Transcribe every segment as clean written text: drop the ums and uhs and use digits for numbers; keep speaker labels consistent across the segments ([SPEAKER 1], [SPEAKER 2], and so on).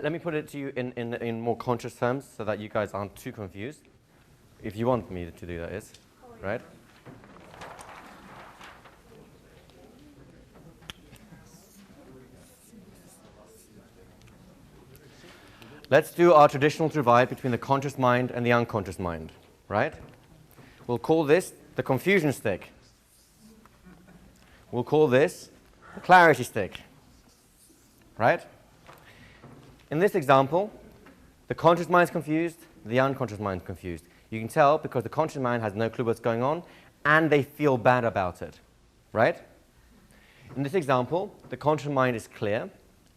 [SPEAKER 1] let me put it to you in more conscious terms so that you guys aren't too confused. If you want me to do that, is right? Let's do our traditional divide between the conscious mind and the unconscious mind, right? We'll call this the confusion stick. We'll call this the clarity stick, right? In this example, the conscious mind is confused, the unconscious mind is confused. You can tell because the conscious mind has no clue what's going on, and they feel bad about it, right? In this example, the conscious mind is clear,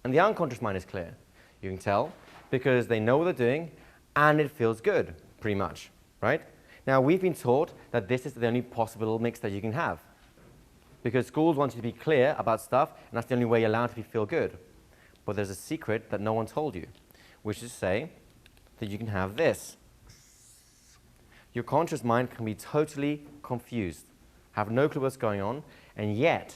[SPEAKER 1] and the unconscious mind is clear. You can tell because they know what they're doing, and it feels good, pretty much, right? Now, we've been taught that this is the only possible mix that you can have, because schools want you to be clear about stuff, and that's the only way you're allowed to feel good. But there's a secret that no one told you, which is to say that you can have this. Your conscious mind can be totally confused, have no clue what's going on, and yet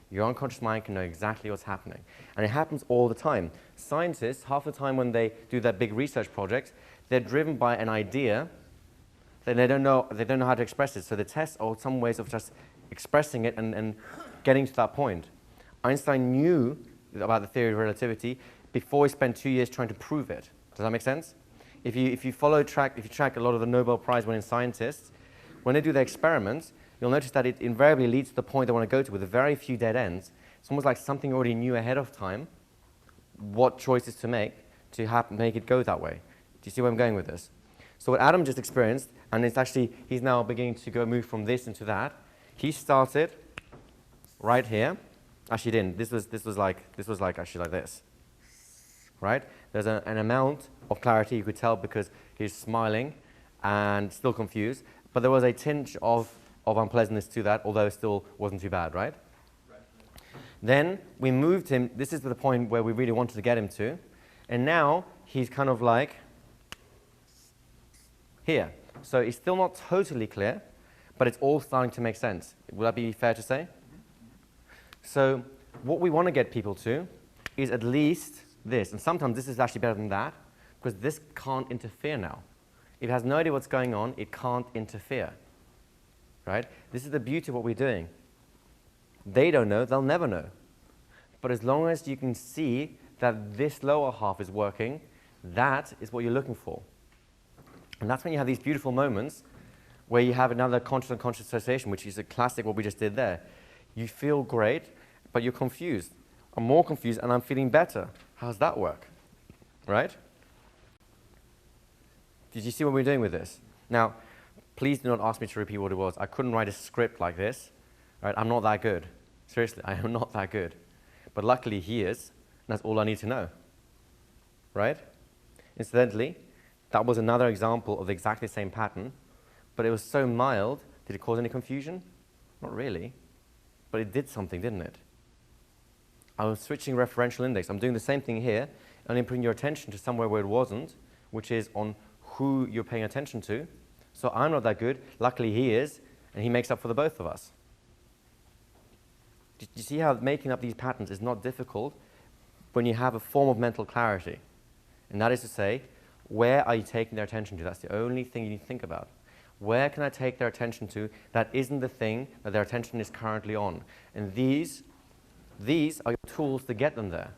[SPEAKER 1] your unconscious mind can know exactly what's happening. And it happens all the time. Scientists, half the time when they do their big research projects, they're driven by an idea that they don't know how to express it. So the tests are some ways of just expressing it and getting to that point. Einstein knew about the theory of relativity before he spent 2 years trying to prove it. Does that make sense? If you track a lot of the Nobel Prize winning scientists, when they do their experiments, you'll notice that it invariably leads to the point they want to go to with a very few dead ends. It's almost like something already knew ahead of time what choices to make make it go that way. Do you see where I'm going with this? So what Adam just experienced, and it's actually, he's now beginning to move from this into that. He started right here. Actually, he didn't. This was like actually like this, right? There's an amount of clarity you could tell because he's smiling and still confused, but there was a tinge of unpleasantness to that, although it still wasn't too bad, right? Then we moved him. This is the point where we really wanted to get him to, and now he's kind of like here. So it's still not totally clear, but it's all starting to make sense. Would that be fair to say? So what we want to get people to is at least this, and sometimes this is actually better than that, because this can't interfere now. If it has no idea what's going on, it can't interfere, right? This is the beauty of what we're doing. They don't know, they'll never know. But as long as you can see that this lower half is working, that is what you're looking for. And that's when you have these beautiful moments where you have another conscious and unconscious association, which is a classic what we just did there. You feel great, but you're confused. I'm more confused and I'm feeling better. How does that work? Right? Did you see what we're doing with this? Now, please do not ask me to repeat what it was. I couldn't write a script like this. Right? I'm not that good. Seriously, I am not that good. But luckily he is, and that's all I need to know. Right? Incidentally, that was another example of exactly the same pattern, but it was so mild. Did it cause any confusion? Not really. But it did something, didn't it? I was switching referential index. I'm doing the same thing here, only putting your attention to somewhere where it wasn't, which is on who you're paying attention to. So I'm not that good. Luckily he is, and he makes up for the both of us. Do you see how making up these patterns is not difficult when you have a form of mental clarity? And that is to say, where are you taking their attention to? That's the only thing you need to think about. Where can I take their attention to that isn't the thing that their attention is currently on? And these are your tools to get them there.